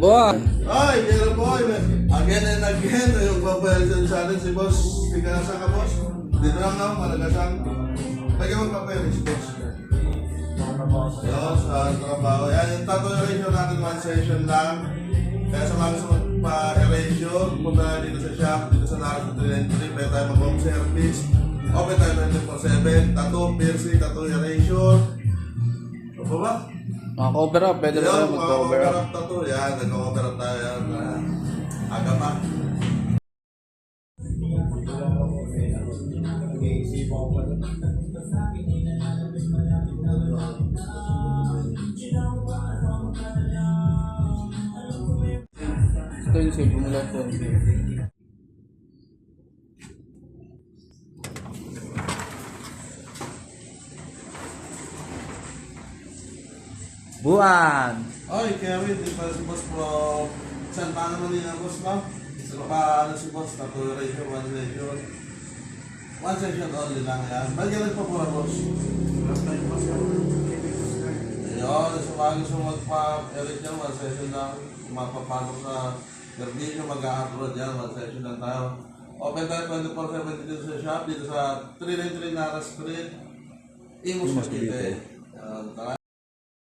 Buwan. Ay, Hero Boy! Again and again, yung papayalisan sa atin si Boss. Pigasa ka, Boss. Dito lang na, malagasang. Pwede magpapayali si Boss. Yun, sa trabaho. Yan, yung tattoo erasure natin, one session lang. Kaya sa mga gusto magpa-erasure, punta na dito sa shop, dito sa Naras 393. Pwede tayo mag-home service. Open tayo 24/7. Tattoo, piercing, tattoo erasure. Ano ba? Mga cover up, pwede na tayo mag-cover up. Tattoo, yan, nag-cover up tayo. Yan, aga pa. Expensive, bumula expensive. Buwan! Oy, Kevin, di pa si Boss from Santa Ana, Manila, Boss, no? So, pa, si Boss, tattoo erasure, one session. One session only lang yan. Bagyan pa pura, Boss. Ayun, sa mga gusto magpa-erasure, one session lang. Kung mapapasok sa servicio, mag-a-upload yan, one session lang tayo. Open tayo 24/7 dito sa shop, dito sa 393 Naras Street, Imus, Cavite. Tara.